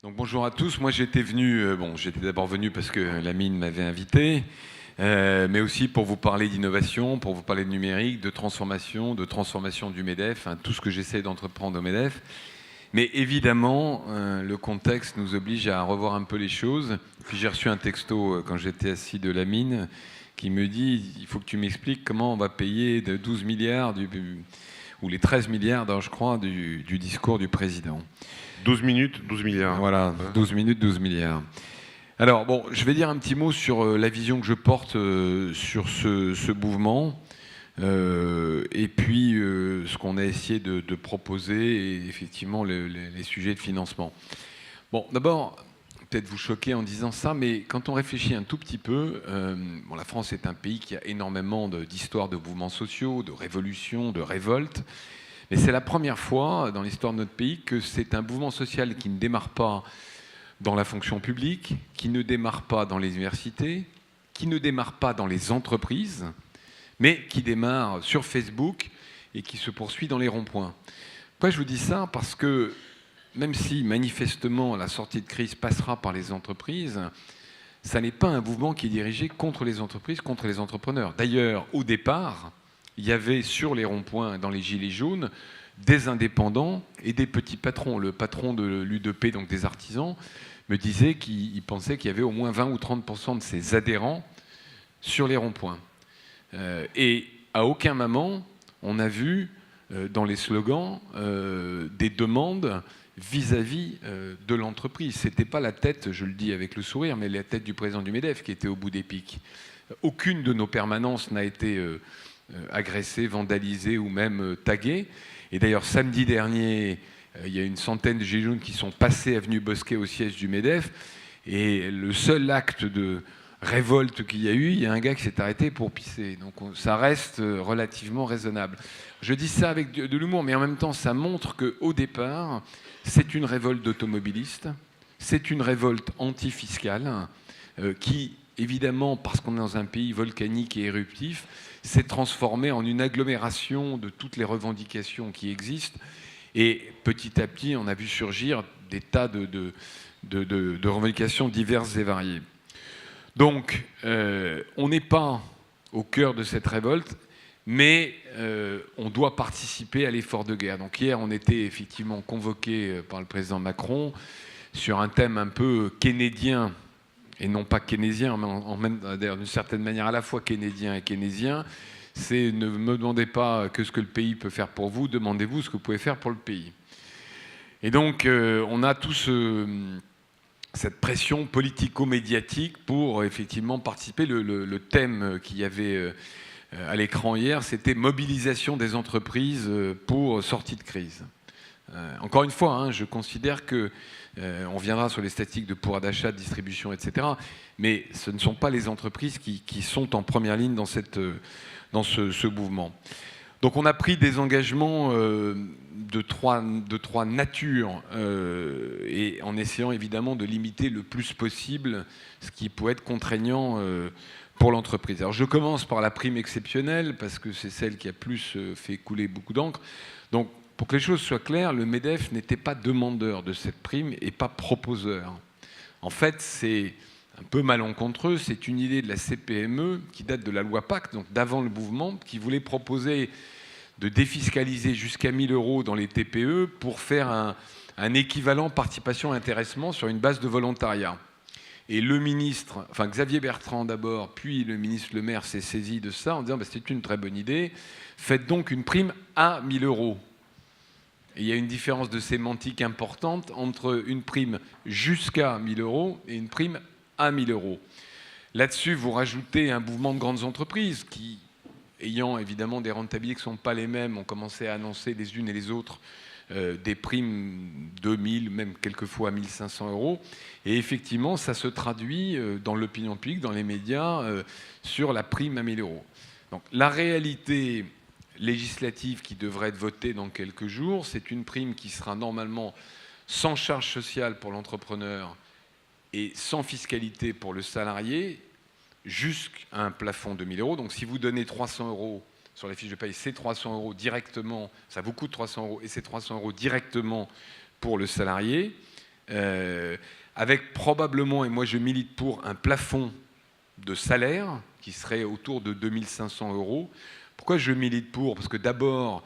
Donc bonjour à tous, moi j'étais d'abord venu parce que Lamine m'avait invité, mais aussi pour vous parler d'innovation, pour vous parler de numérique, de transformation du MEDEF, tout ce que j'essaie d'entreprendre au MEDEF. Mais évidemment, le contexte nous oblige à revoir un peu les choses. Puis j'ai reçu un texto quand j'étais assis de Lamine qui me dit « il faut que tu m'expliques comment on va payer de 12 milliards, ou les 13 milliards, je crois, du discours du président ». 12 minutes, 12 milliards. Voilà, 12 minutes, 12 milliards. Alors, bon, je vais dire un petit mot sur la vision que je porte sur ce mouvement, et puis ce qu'on a essayé de proposer, et effectivement les sujets de financement. Bon, d'abord, peut-être vous choquer en disant ça, mais quand on réfléchit un tout petit peu, la France est un pays qui a énormément d'histoires de mouvements sociaux, de révolutions, de révoltes. Mais c'est la première fois dans l'histoire de notre pays que c'est un mouvement social qui ne démarre pas dans la fonction publique, qui ne démarre pas dans les universités, qui ne démarre pas dans les entreprises, mais qui démarre sur Facebook et qui se poursuit dans les ronds-points. Pourquoi je vous dis ça? Parce que même si manifestement la sortie de crise passera par les entreprises, ça n'est pas un mouvement qui est dirigé contre les entreprises, contre les entrepreneurs. D'ailleurs, au départ, il y avait sur les ronds-points, dans les gilets jaunes, des indépendants et des petits patrons. Le patron de l'U2P, donc des artisans, me disait qu'il pensait qu'il y avait au moins 20 ou 30% de ses adhérents sur les ronds-points. Et à aucun moment, on a vu dans les slogans des demandes vis-à-vis de l'entreprise. Ce n'était pas la tête, je le dis avec le sourire, mais la tête du président du MEDEF qui était au bout des pics. Aucune de nos permanences n'a été agressés, vandalisés ou même tagués. Et d'ailleurs, samedi dernier, il y a une centaine de gilets jaunes qui sont passés avenue Bosquet au siège du MEDEF. Et le seul acte de révolte qu'il y a eu, il y a un gars qui s'est arrêté pour pisser. Donc ça reste relativement raisonnable. Je dis ça avec de l'humour, mais en même temps, ça montre qu'au départ, c'est une révolte d'automobilistes, c'est une révolte anti-fiscale qui, évidemment, parce qu'on est dans un pays volcanique et éruptif, s'est transformé en une agglomération de toutes les revendications qui existent. Et petit à petit, on a vu surgir des tas de revendications diverses et variées. Donc, on n'est pas au cœur de cette révolte, mais on doit participer à l'effort de guerre. Donc hier, on était effectivement convoqué par le président Macron sur un thème un peu keynésien, et non pas keynésien, mais d'ailleurs d'une certaine manière à la fois keynésien et keynésien, c'est ne me demandez pas ce que le pays peut faire pour vous, demandez-vous ce que vous pouvez faire pour le pays. Et donc on a tous cette pression politico-médiatique pour effectivement participer. Le thème qu'il y avait à l'écran hier, c'était mobilisation des entreprises pour sortie de crise. Encore une fois, je considère que on viendra sur les statistiques de pouvoir d'achat, de distribution, etc. Mais ce ne sont pas les entreprises qui sont en première ligne dans ce mouvement. Donc on a pris des engagements de trois natures et en essayant évidemment de limiter le plus possible ce qui peut être contraignant pour l'entreprise. Alors je commence par la prime exceptionnelle parce que c'est celle qui a plus fait couler beaucoup d'encre. Donc pour que les choses soient claires, le MEDEF n'était pas demandeur de cette prime et pas proposeur. En fait, c'est un peu malencontreux, c'est une idée de la CPME qui date de la loi Pacte, donc d'avant le mouvement, qui voulait proposer de défiscaliser jusqu'à 1 000 € dans les TPE pour faire un équivalent participation-intéressement sur une base de volontariat. Et le ministre, Xavier Bertrand d'abord, puis le ministre Le Maire s'est saisi de ça en disant c'est une très bonne idée, faites donc une prime à 1 000 €. Et il y a une différence de sémantique importante entre une prime jusqu'à 1 000 € et une prime à 1 000 €. Là-dessus, vous rajoutez un mouvement de grandes entreprises qui, ayant évidemment des rentabilités qui ne sont pas les mêmes, ont commencé à annoncer les unes et les autres des primes de 1 000, même quelquefois 1 500 €. Et effectivement, ça se traduit dans l'opinion publique, dans les médias, sur la prime à 1 000 €. Donc la réalité législative qui devrait être votée dans quelques jours, c'est une prime qui sera normalement sans charge sociale pour l'entrepreneur et sans fiscalité pour le salarié, jusqu'à un plafond de 1 000 €. Donc si vous donnez 300 € sur la fiche de paye, c'est 300 € directement, ça vous coûte 300 € et c'est 300 € directement pour le salarié. avec probablement, et moi je milite pour, un plafond de salaire qui serait autour de 2500 €. Pourquoi je milite pour ? Parce que d'abord,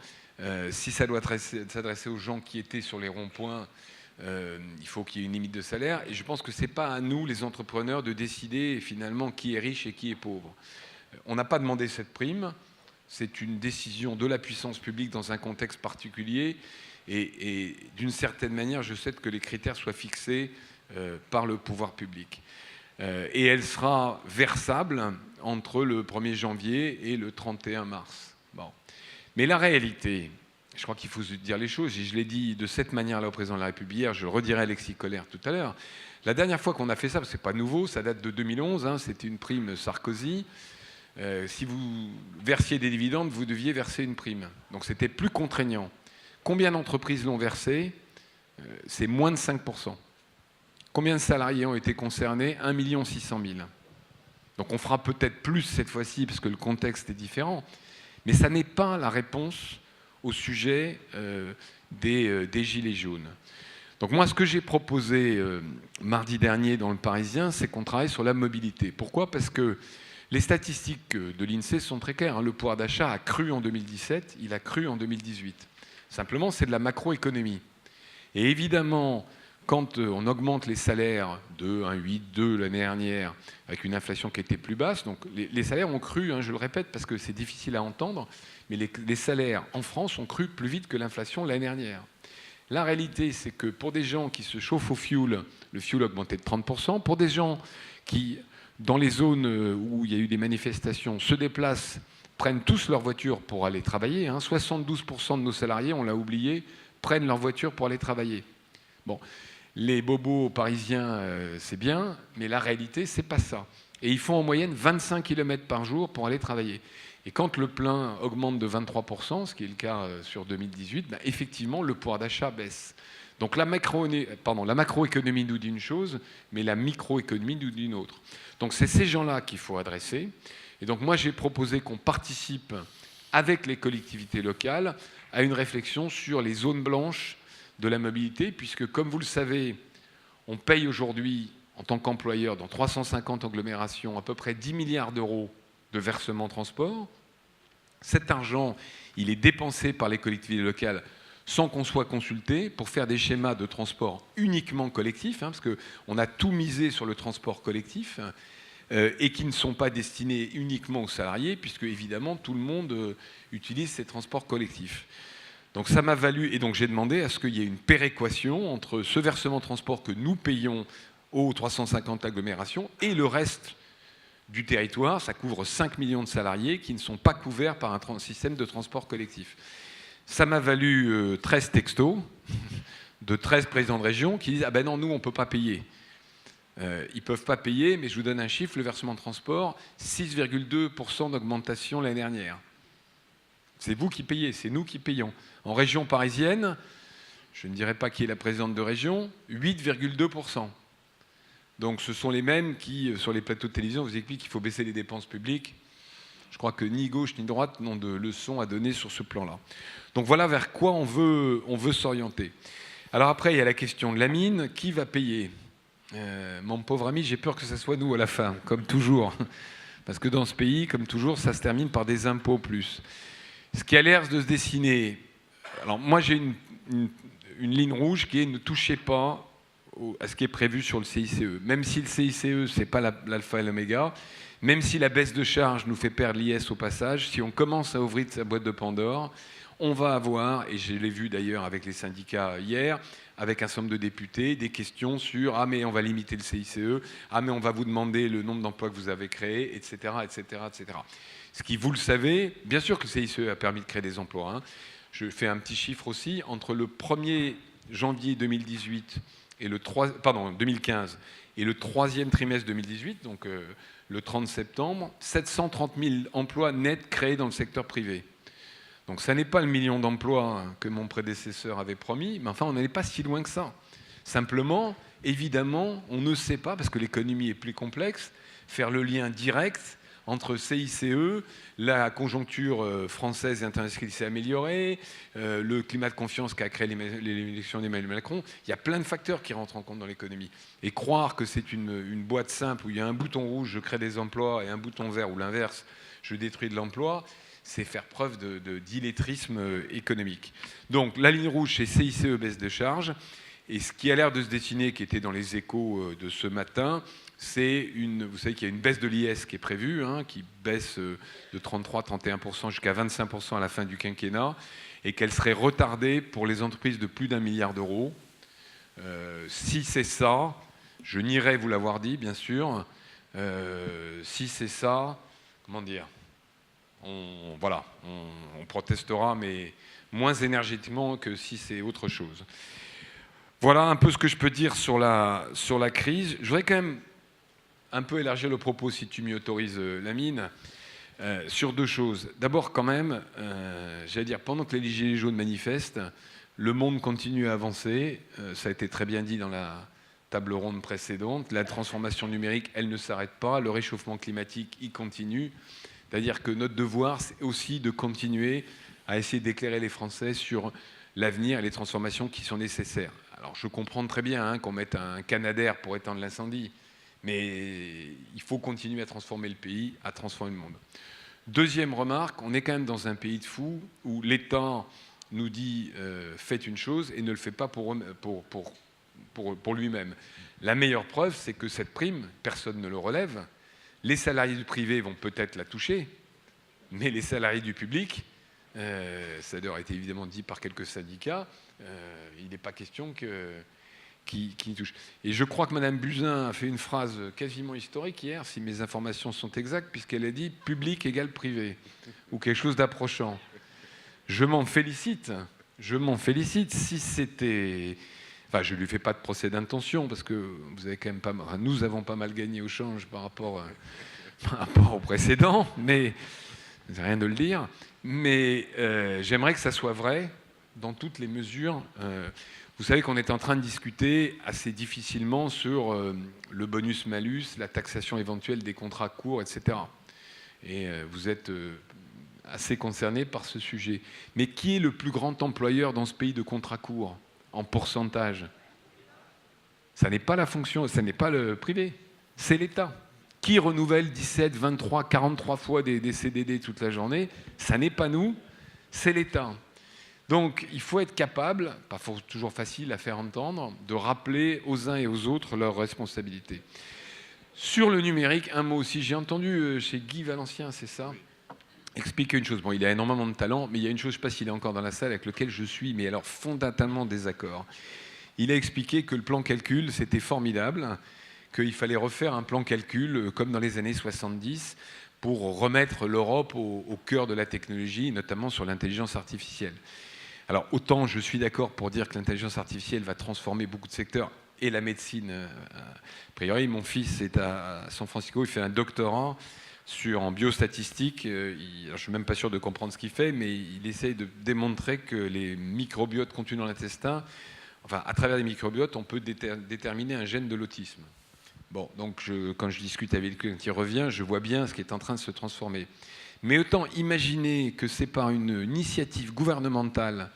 si ça doit s'adresser aux gens qui étaient sur les ronds-points, il faut qu'il y ait une limite de salaire. Et je pense que ce n'est pas à nous, les entrepreneurs, de décider finalement qui est riche et qui est pauvre. On n'a pas demandé cette prime. C'est une décision de la puissance publique dans un contexte particulier. Et d'une certaine manière, je souhaite que les critères soient fixés par le pouvoir public. Et elle sera versable entre le 1er janvier et le 31 mars. Bon. Mais la réalité, je crois qu'il faut se dire les choses, et je l'ai dit de cette manière-là au président de la République hier, je le redirai à Alexis Collère tout à l'heure. La dernière fois qu'on a fait ça, parce que ce n'est pas nouveau, ça date de 2011, hein, c'était une prime Sarkozy. Si vous versiez des dividendes, vous deviez verser une prime. Donc c'était plus contraignant. Combien d'entreprises l'ont versé ? C'est moins de 5%. Combien de salariés ont été concernés ? 1 600 000. Donc on fera peut-être plus cette fois-ci, parce que le contexte est différent. Mais ça n'est pas la réponse au sujet des Gilets jaunes. Donc moi, ce que j'ai proposé mardi dernier dans Le Parisien, c'est qu'on travaille sur la mobilité. Pourquoi ? Parce que les statistiques de l'INSEE sont très claires. Le pouvoir d'achat a cru en 2017, il a cru en 2018. Simplement, c'est de la macroéconomie. Et évidemment, quand on augmente les salaires de 1,8, 2 l'année dernière, avec une inflation qui était plus basse, donc les salaires ont cru, hein, je le répète parce que c'est difficile à entendre, mais les salaires en France ont cru plus vite que l'inflation l'année dernière. La réalité, c'est que pour des gens qui se chauffent au fioul, le fioul a augmenté de 30%. Pour des gens qui, dans les zones où il y a eu des manifestations, se déplacent, prennent tous leur voiture pour aller travailler, hein, 72% de nos salariés, on l'a oublié, prennent leur voiture pour aller travailler. Bon. Les bobos parisiens, c'est bien, mais la réalité, c'est pas ça. Et ils font en moyenne 25 km par jour pour aller travailler. Et quand le plein augmente de 23%, ce qui est le cas sur 2018, ben effectivement, le pouvoir d'achat baisse. Donc la macroéconomie nous dit une chose, mais la microéconomie nous dit une autre. Donc c'est ces gens-là qu'il faut adresser. Et donc moi, j'ai proposé qu'on participe avec les collectivités locales à une réflexion sur les zones blanches de la mobilité, puisque, comme vous le savez, on paye aujourd'hui, en tant qu'employeur, dans 350 agglomérations, à peu près 10 milliards d'euros de versement transport. Cet argent, il est dépensé par les collectivités locales sans qu'on soit consulté pour faire des schémas de transport uniquement collectifs, hein, parce qu'on a tout misé sur le transport collectif, et qui ne sont pas destinés uniquement aux salariés, puisque, évidemment, tout le monde utilise ces transports collectifs. Donc ça m'a valu, et donc j'ai demandé à ce qu'il y ait une péréquation entre ce versement transport que nous payons aux 350 agglomérations et le reste du territoire. Ça couvre 5 millions de salariés qui ne sont pas couverts par un système de transport collectif. Ça m'a valu 13 textos de 13 présidents de région qui disent « Ah ben non, nous on ne peut pas payer ». Ils ne peuvent pas payer, mais je vous donne un chiffre, le versement de transport, 6,2% d'augmentation l'année dernière. C'est vous qui payez, c'est nous qui payons. En région parisienne, je ne dirais pas qui est la présidente de région, 8,2%. Donc ce sont les mêmes qui, sur les plateaux de télévision, vous expliquent qu'il faut baisser les dépenses publiques. Je crois que ni gauche ni droite n'ont de leçons à donner sur ce plan-là. Donc voilà vers quoi on veut s'orienter. Alors après, il y a la question de la mine. Qui va payer ? Mon pauvre ami, j'ai peur que ce soit nous à la fin, comme toujours. Parce que dans ce pays, comme toujours, ça se termine par des impôts plus. Ce qui a l'air de se dessiner... Alors moi, j'ai une ligne rouge qui est ne touchez pas à ce qui est prévu sur le CICE. Même si le CICE, ce n'est pas l'alpha et l'oméga, même si la baisse de charge nous fait perdre l'IS au passage, si on commence à ouvrir sa boîte de Pandore, on va avoir, et je l'ai vu d'ailleurs avec les syndicats hier, avec un certain nombre de députés, des questions sur « Ah mais on va limiter le CICE, ah mais on va vous demander le nombre d'emplois que vous avez créés, etc. etc., etc. » Ce qui, vous le savez, bien sûr que le CICE a permis de créer des emplois. Hein. Je fais un petit chiffre aussi. Entre le 1er janvier 2018 et 2015 et le 3e trimestre 2018, donc le 30 septembre, 730 000 emplois nets créés dans le secteur privé. Donc ça n'est pas le million d'emplois que mon prédécesseur avait promis, mais enfin on n'allait pas si loin que ça. Simplement, évidemment, on ne sait pas, parce que l'économie est plus complexe, faire le lien direct entre CICE, la conjoncture française et internationale qui s'est améliorée, le climat de confiance qu'a créé l'élection d'Emmanuel Macron. Il y a plein de facteurs qui rentrent en compte dans l'économie. Et croire que c'est une boîte simple où il y a un bouton rouge, je crée des emplois, et un bouton vert, ou l'inverse, je détruis de l'emploi, c'est faire preuve d'illettrisme économique. Donc la ligne rouge, c'est CICE baisse de charges. Et ce qui a l'air de se dessiner, qui était dans les échos de ce matin, c'est vous savez qu'il y a une baisse de l'IS qui est prévue, qui baisse de 33-31% jusqu'à 25% à la fin du quinquennat, et qu'elle serait retardée pour les entreprises de plus d'1 milliard d'euros. Si c'est ça, je nierai vous l'avoir dit, bien sûr. Si c'est ça, comment dire, on protestera, mais moins énergétiquement que si c'est autre chose. Voilà un peu ce que je peux dire sur la crise. Je voudrais quand même un peu élargir le propos, si tu m'y autorises, Lamine, sur deux choses. D'abord, quand même, j'allais dire, pendant que les gilets jaunes manifestent, le monde continue à avancer. Ça a été très bien dit dans la table ronde précédente. La transformation numérique, elle ne s'arrête pas. Le réchauffement climatique, il continue. C'est-à-dire que notre devoir, c'est aussi de continuer à essayer d'éclairer les Français sur l'avenir et les transformations qui sont nécessaires. Alors, je comprends très bien qu'on mette un Canadair pour éteindre l'incendie, mais il faut continuer à transformer le pays, à transformer le monde. Deuxième remarque, on est quand même dans un pays de fous où l'État nous dit faites une chose et ne le fait pas pour lui-même. La meilleure preuve, c'est que cette prime, personne ne le relève. Les salariés du privé vont peut-être la toucher, mais les salariés du public, ça a été évidemment dit par quelques syndicats, il n'est pas question qui touche. Et je crois que Mme Buzyn a fait une phrase quasiment historique hier, si mes informations sont exactes, puisqu'elle a dit « public égale privé » ou quelque chose d'approchant. Je m'en félicite. Si c'était... Enfin, je ne lui fais pas de procès d'intention, parce que vous avez quand même nous avons pas mal gagné au change par rapport au précédent, mais c'est rien de le dire. Mais j'aimerais que ça soit vrai dans toutes les mesures. Vous savez qu'on est en train de discuter assez difficilement sur le bonus-malus, la taxation éventuelle des contrats courts, etc. Et vous êtes assez concerné par ce sujet. Mais qui est le plus grand employeur dans ce pays de contrats courts en pourcentage? Ça n'est pas la fonction, ça n'est pas le privé, c'est l'État. Qui renouvelle 17, 23, 43 fois des CDD toute la journée? Ça n'est pas nous, c'est l'État. Donc il faut être capable, pas toujours facile à faire entendre, de rappeler aux uns et aux autres leurs responsabilités. Sur le numérique, un mot aussi, j'ai entendu chez Guy Valencien, c'est ça, expliquer une chose. Bon, il a énormément de talent, mais il y a une chose, je ne sais pas s'il est encore dans la salle, avec laquelle je suis, mais alors fondamentalement désaccord. Il a expliqué que le plan calcul, c'était formidable, qu'il fallait refaire un plan calcul comme dans les années 70 pour remettre l'Europe au cœur de la technologie, notamment sur l'intelligence artificielle. Alors, autant je suis d'accord pour dire que l'intelligence artificielle va transformer beaucoup de secteurs, et la médecine, a priori. Mon fils est à San Francisco, il fait un doctorat en biostatistique. Je ne suis même pas sûr de comprendre ce qu'il fait, mais il essaye de démontrer que les microbiotes contenus dans l'intestin, enfin, à travers les microbiotes, on peut déterminer un gène de l'autisme. Bon, donc quand je discute avec lui, quand il revient, je vois bien ce qui est en train de se transformer. Mais autant imaginer que c'est par une initiative gouvernementale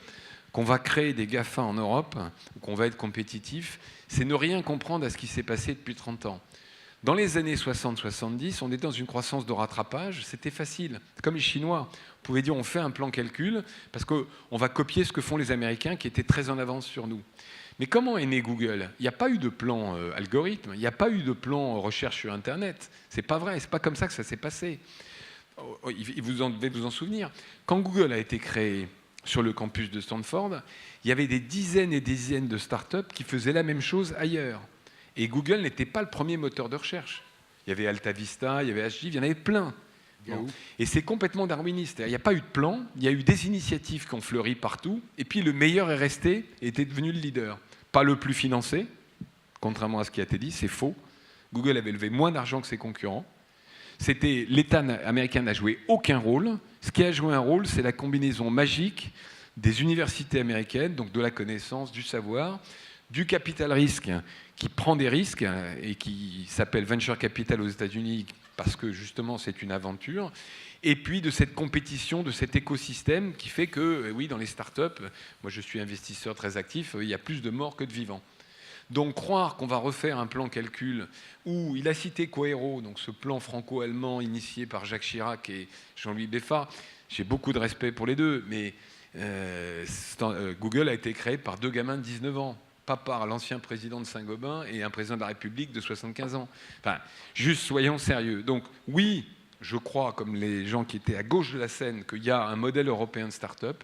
qu'on va créer des GAFA en Europe, qu'on va être compétitif, c'est ne rien comprendre à ce qui s'est passé depuis 30 ans. Dans les années 60-70, on était dans une croissance de rattrapage, c'était facile. Comme les Chinois, on pouvait dire on fait un plan calcul, parce qu'on va copier ce que font les Américains qui étaient très en avance sur nous. Mais comment est né Google? Il n'y a pas eu de plan algorithme, il n'y a pas eu de plan recherche sur Internet. C'est pas vrai, c'est pas comme ça que ça s'est passé. Vous devez vous en souvenir. Quand Google a été créé sur le campus de Stanford, il y avait des dizaines et des dizaines de startups qui faisaient la même chose ailleurs. Et Google n'était pas le premier moteur de recherche. Il y avait AltaVista, il y avait HGIV, il y en avait plein. Bon. Et c'est complètement darwiniste. Il n'y a pas eu de plan, il y a eu des initiatives qui ont fleuri partout, et puis le meilleur est resté et était devenu le leader. Pas le plus financé, contrairement à ce qui a été dit, c'est faux. Google avait levé moins d'argent que ses concurrents. L'État américain n'a joué aucun rôle. Ce qui a joué un rôle, c'est la combinaison magique des universités américaines, donc de la connaissance, du savoir, du capital risque qui prend des risques et qui s'appelle venture capital aux États-Unis, parce que justement c'est une aventure, et puis de cette compétition, de cet écosystème qui fait que, oui, dans les startups, moi je suis investisseur très actif, il y a plus de morts que de vivants. Donc croire qu'on va refaire un plan calcul où il a cité Quaero, donc ce plan franco-allemand initié par Jacques Chirac et Jean-Louis Beffa, j'ai beaucoup de respect pour les deux, mais Google a été créé par 2 gamins de 19 ans, pas par l'ancien président de Saint-Gobain et un président de la République de 75 ans. Enfin, juste soyons sérieux. Donc oui, je crois, comme les gens qui étaient à gauche de la scène, qu'il y a un modèle européen de start-up,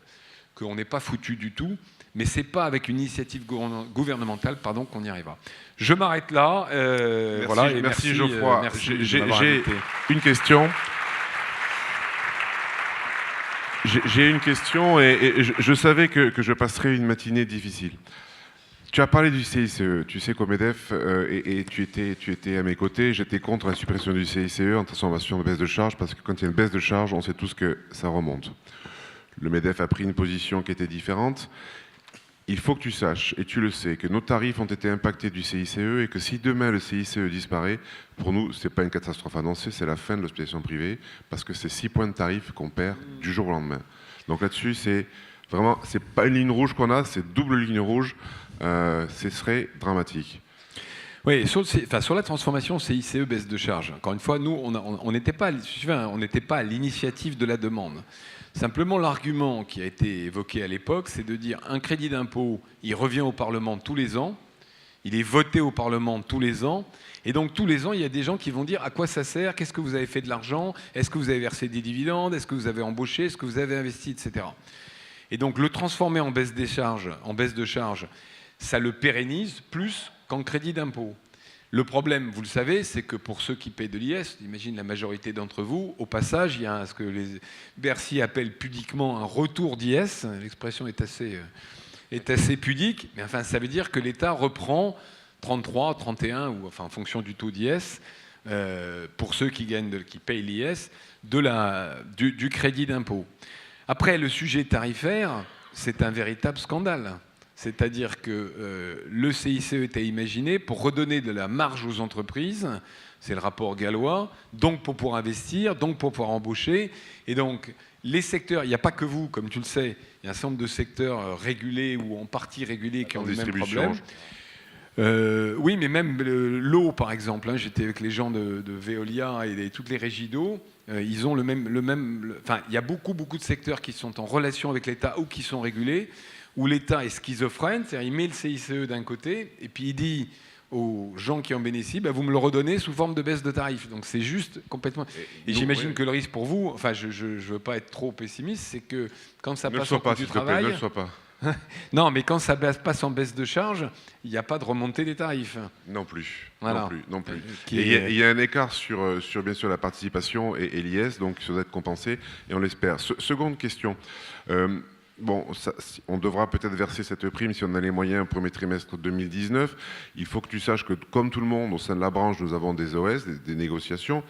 qu'on n'est pas foutu du tout, mais ce n'est pas avec une initiative gouvernementale qu'on y arrivera. Je m'arrête là. Merci, voilà, et merci Geoffroy. J'ai invité. Une question. J'ai une question et je savais que je passerais une matinée difficile. Tu as parlé du CICE. Tu sais qu'au MEDEF, et tu étais à mes côtés, j'étais contre la suppression du CICE en transformation de baisse de charge, parce que quand il y a une baisse de charge, on sait tous que ça remonte. Le MEDEF a pris une position qui était différente. Il faut que tu saches, et tu le sais, que nos tarifs ont été impactés du CICE et que si demain le CICE disparaît, pour nous, ce n'est pas une catastrophe annoncée, c'est la fin de l'hospitalisation privée, parce que c'est 6 points de tarif qu'on perd du jour au lendemain. Donc là-dessus, c'est vraiment, c'est pas une ligne rouge qu'on a, c'est double ligne rouge, ce serait dramatique. Oui, sur la transformation CICE baisse de charge. Encore une fois, nous, on n'était pas à l'initiative de la demande. Simplement, l'argument qui a été évoqué à l'époque, c'est de dire un crédit d'impôt, il revient au Parlement tous les ans, il est voté au Parlement tous les ans, et donc tous les ans, il y a des gens qui vont dire à quoi ça sert, qu'est-ce que vous avez fait de l'argent, est-ce que vous avez versé des dividendes, est-ce que vous avez embauché, est-ce que vous avez investi, etc. Et donc le transformer en baisse de charge, ça le pérennise plus qu'en crédit d'impôt. Le problème, vous le savez, c'est que pour ceux qui payent de l'IS, j'imagine la majorité d'entre vous, au passage, il y a ce que les Bercy appelle pudiquement un retour d'IS. L'expression est assez pudique, mais enfin, ça veut dire que l'État reprend 33, 31, ou enfin en fonction du taux d'IS, pour ceux qui payent l'IS, du crédit d'impôt. Après, le sujet tarifaire, c'est un véritable scandale. C'est-à-dire que le CICE était imaginé pour redonner de la marge aux entreprises, c'est le rapport gallois, donc pour pouvoir investir, donc pour pouvoir embaucher. Et donc, les secteurs, il n'y a pas que vous, comme tu le sais, il y a un certain nombre de secteurs régulés ou en partie régulés qui ont le même problème. Oui, mais même l'eau, par exemple. J'étais avec les gens de Veolia et toutes les régies d'eau. Ils ont enfin, il y a beaucoup de secteurs qui sont en relation avec l'État ou qui sont régulés, où l'État est schizophrène, c'est-à-dire il met le CICE d'un côté, et puis il dit aux gens qui en bénéficient, vous me le redonnez sous forme de baisse de tarifs. Donc c'est juste complètement... Et j'imagine que le risque pour vous, enfin je ne veux pas être trop pessimiste, c'est que quand ça passe au coût du travail... Ne le sois pas. Non, mais quand ça passe en baisse de charge, il n'y a pas de remontée des tarifs. Non plus. Voilà. Non plus. Il y a un écart sur bien sûr la participation et l'IS, donc ça doit être compensé, et on l'espère. Seconde question. Bon, on devra peut-être verser cette prime si on a les moyens au premier trimestre 2019. Il faut que tu saches que, comme tout le monde, au sein de la branche, nous avons des OS, des négociations.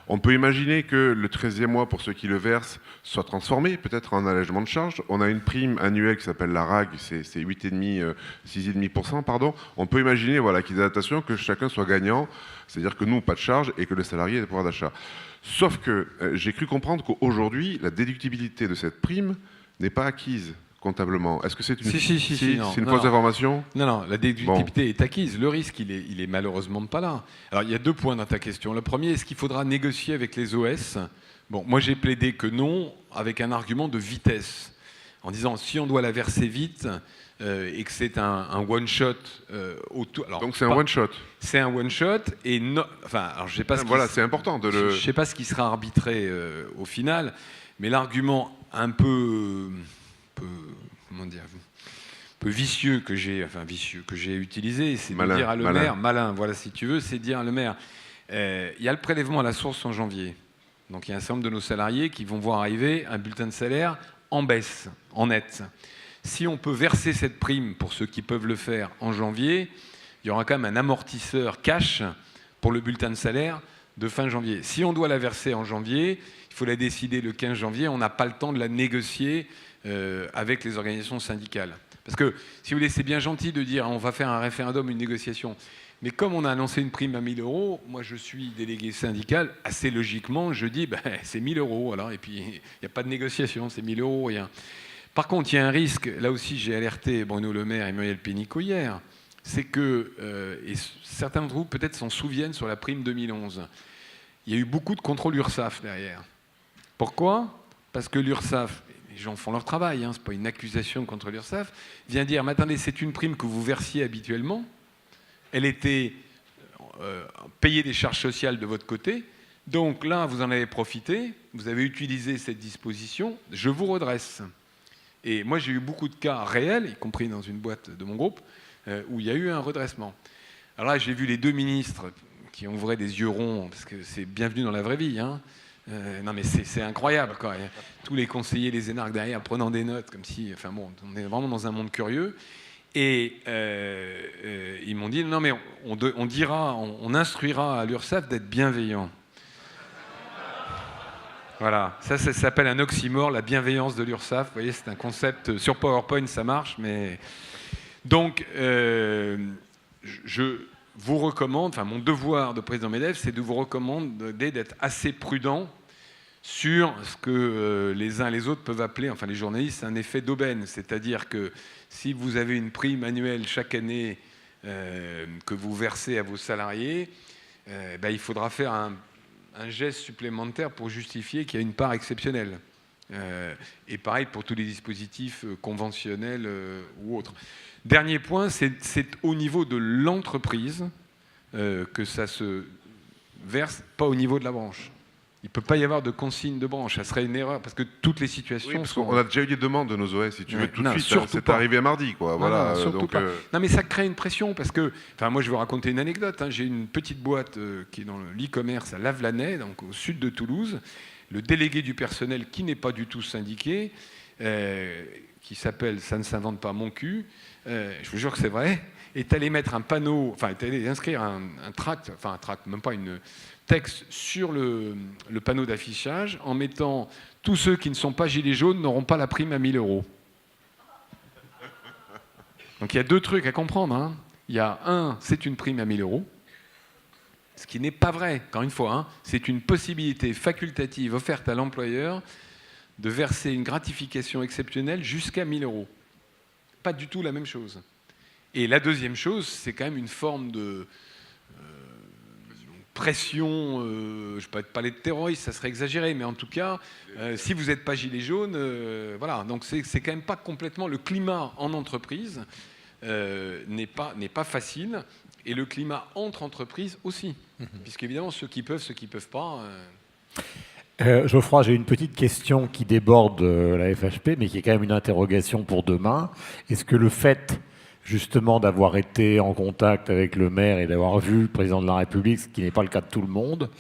On peut imaginer que le 13e mois, pour ceux qui le versent, soit transformé peut-être en allègement de charge. On a une prime annuelle qui s'appelle la RAG, c'est 8,5%, 6,5%, pardon. On peut imaginer qu'il y ait des adaptations, que chacun soit gagnant, c'est-à-dire que nous, pas de charge, et que le salarié ait le pouvoir d'achat. Sauf que j'ai cru comprendre qu'aujourd'hui, la déductibilité de cette prime n'est pas acquise comptablement. Est-ce que c'est une, une fausse information ? Non, la déductibilité est acquise. Le risque, il est malheureusement pas là. Alors, il y a 2 points dans ta question. Le premier, est-ce qu'il faudra négocier avec les OS ? Bon, moi, j'ai plaidé que non, avec un argument de vitesse. En disant, si on doit la verser vite, et que c'est un one-shot... donc c'est un one-shot ? C'est un one-shot, et alors, je sais pas c'est important de le... Je ne sais pas ce qui sera arbitré au final, mais l'argument un peu vicieux que j'ai utilisé, c'est de dire à le maire, malin, voilà si tu veux, c'est de dire à le maire, il y a le prélèvement à la source en janvier. Donc il y a un certain nombre de nos salariés qui vont voir arriver un bulletin de salaire en baisse, en net. Si on peut verser cette prime pour ceux qui peuvent le faire en janvier, il y aura quand même un amortisseur cash pour le bulletin de salaire de fin janvier. Si on doit la verser en janvier, il faut la décider le 15 janvier, on n'a pas le temps de la négocier avec les organisations syndicales. Parce que, si vous voulez, c'est bien gentil de dire on va faire un référendum, une négociation. Mais comme on a annoncé une prime à 1 000 €, moi je suis délégué syndical, assez logiquement, je dis c'est 1 000 €, voilà, et puis il n'y a pas de négociation, c'est 1 000 €, rien. Par contre, il y a un risque, là aussi j'ai alerté Bruno Le Maire et Muriel Pénicaud hier, c'est que, et certains d'entre vous peut-être s'en souviennent sur la prime 2011, il y a eu beaucoup de contrôles URSSAF derrière. Pourquoi ? Parce que l'URSSAF, les gens font leur travail, ce n'est pas une accusation contre l'URSSAF, vient dire, mais attendez, c'est une prime que vous versiez habituellement, elle était payée des charges sociales de votre côté, donc là, vous en avez profité, vous avez utilisé cette disposition, je vous redresse. Et moi, j'ai eu beaucoup de cas réels, y compris dans une boîte de mon groupe, où il y a eu un redressement. Alors là, j'ai vu les deux ministres qui ouvraient des yeux ronds, parce que c'est bienvenue dans la vraie vie. Non mais c'est incroyable, quoi. Tous les conseillers, les énarques derrière, prenant des notes, comme si... Enfin bon, on est vraiment dans un monde curieux. Et ils m'ont dit, non mais on instruira à l'URSSAF d'être bienveillant. Voilà, ça s'appelle un oxymore, la bienveillance de l'URSSAF. Vous voyez, c'est un concept, sur PowerPoint ça marche, mais... Donc, je vous recommande, enfin mon devoir de président MEDEF, c'est de vous recommander d'être assez prudent sur ce que les uns et les autres peuvent appeler, enfin les journalistes, un effet d'aubaine. C'est-à-dire que si vous avez une prime annuelle chaque année que vous versez à vos salariés, il faudra faire un geste supplémentaire pour justifier qu'il y a une part exceptionnelle. Et pareil pour tous les dispositifs conventionnels ou autres. Dernier point, c'est au niveau de l'entreprise que ça se verse, pas au niveau de la branche. Il ne peut pas y avoir de consigne de branche, ça serait une erreur, parce que toutes les situations... Oui, on a déjà eu des demandes de nos OS, si tu veux, tout de suite, c'est arrivé mardi, quoi. Non, voilà, non, surtout pas. Non, mais ça crée une pression, parce que... Enfin, moi, je vais vous raconter une anecdote. J'ai une petite boîte qui est dans l'e-commerce à Lavelanet, donc au sud de Toulouse. Le délégué du personnel, qui n'est pas du tout syndiqué, qui s'appelle « Ça ne s'invente pas mon cul », je vous jure que c'est vrai, est allé mettre un panneau, enfin, est allé inscrire un tract, enfin un tract, même pas une texte sur le panneau d'affichage en mettant « Tous ceux qui ne sont pas gilets jaunes n'auront pas la prime à 1 000 €. » Donc il y a deux trucs à comprendre. Il y a un, c'est une prime à 1 000 €, ce qui n'est pas vrai, encore une fois. C'est une possibilité facultative offerte à l'employeur de verser une gratification exceptionnelle jusqu'à 1 000 €. Pas du tout la même chose. Et la deuxième chose, c'est quand même une forme de pression, je ne vais pas parler de terrorisme, ça serait exagéré, mais en tout cas, si vous n'êtes pas gilet jaune, voilà. Donc c'est quand même pas complètement... Le climat en entreprise n'est pas facile, et le climat entre entreprises aussi. Puisqu'évidemment, ceux qui peuvent pas... Geoffroy, j'ai une petite question qui déborde la FHP, mais qui est quand même une interrogation pour demain. Est-ce que le fait, justement, d'avoir été en contact avec le maire et d'avoir vu le président de la République, ce qui n'est pas le cas de tout le monde,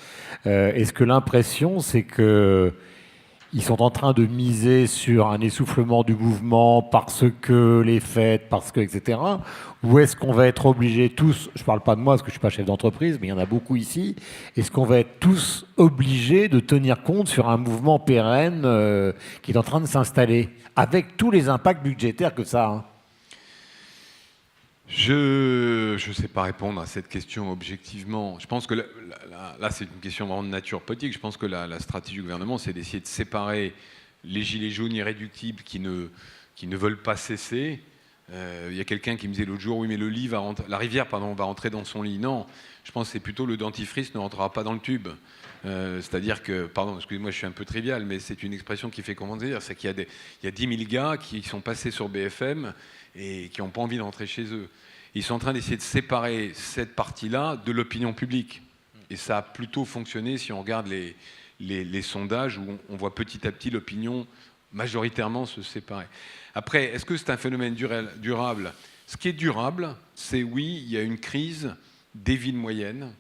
est-ce que l'impression, c'est que ils sont en train de miser sur un essoufflement du mouvement parce que les fêtes, parce que, etc. Ou est-ce qu'on va être obligés tous, je ne parle pas de moi parce que je ne suis pas chef d'entreprise, mais il y en a beaucoup ici, est-ce qu'on va être tous obligés de tenir compte sur un mouvement pérenne qui est en train de s'installer, avec tous les impacts budgétaires que ça a? Je ne sais pas répondre à cette question objectivement. Je pense que là, c'est une question vraiment de nature politique. Je pense que la stratégie du gouvernement, c'est d'essayer de séparer les gilets jaunes irréductibles qui ne veulent pas cesser. Il y a quelqu'un qui me disait l'autre jour, oui, mais la rivière va rentrer dans son lit. Non, je pense que c'est plutôt le dentifrice ne rentrera pas dans le tube. C'est-à-dire que, pardon, excusez-moi, je suis un peu trivial, mais c'est une expression qui fait comment dire, c'est qu'il y a 10 000 gars qui sont passés sur BFM et qui n'ont pas envie de rentrer chez eux. Ils sont en train d'essayer de séparer cette partie-là de l'opinion publique. Et ça a plutôt fonctionné si on regarde les sondages où on voit petit à petit l'opinion majoritairement se séparer. Après, est-ce que c'est un phénomène durable ? Ce qui est durable, c'est oui, il y a une crise des villes moyennes,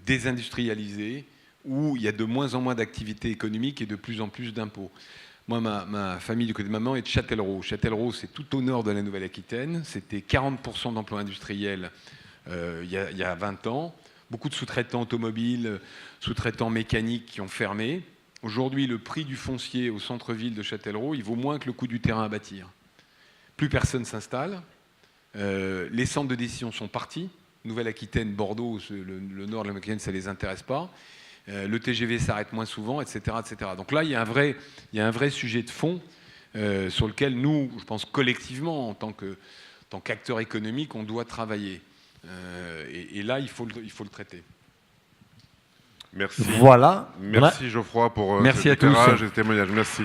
désindustrialisées, où il y a de moins en moins d'activités économiques et de plus en plus d'impôts. Moi, ma famille du côté de maman est de Châtellerault. Châtellerault, c'est tout au nord de la Nouvelle-Aquitaine. C'était 40% d'emplois industriels il y a 20 ans. Beaucoup de sous-traitants automobiles, sous-traitants mécaniques qui ont fermé. Aujourd'hui, le prix du foncier au centre-ville de Châtellerault, il vaut moins que le coût du terrain à bâtir. Plus personne s'installe. Les centres de décision sont partis. Nouvelle-Aquitaine, Bordeaux, le nord de la Nouvelle-Aquitaine, ça ne les intéresse pas. Le TGV s'arrête moins souvent, etc., etc. Donc là, il y a un vrai sujet de fond sur lequel nous, je pense collectivement, en tant qu'acteurs économiques, on doit travailler. Et là, il faut le traiter. Merci. Voilà. Merci Geoffroy pour Merci cet à tous. éclairage et ce témoignage. Merci.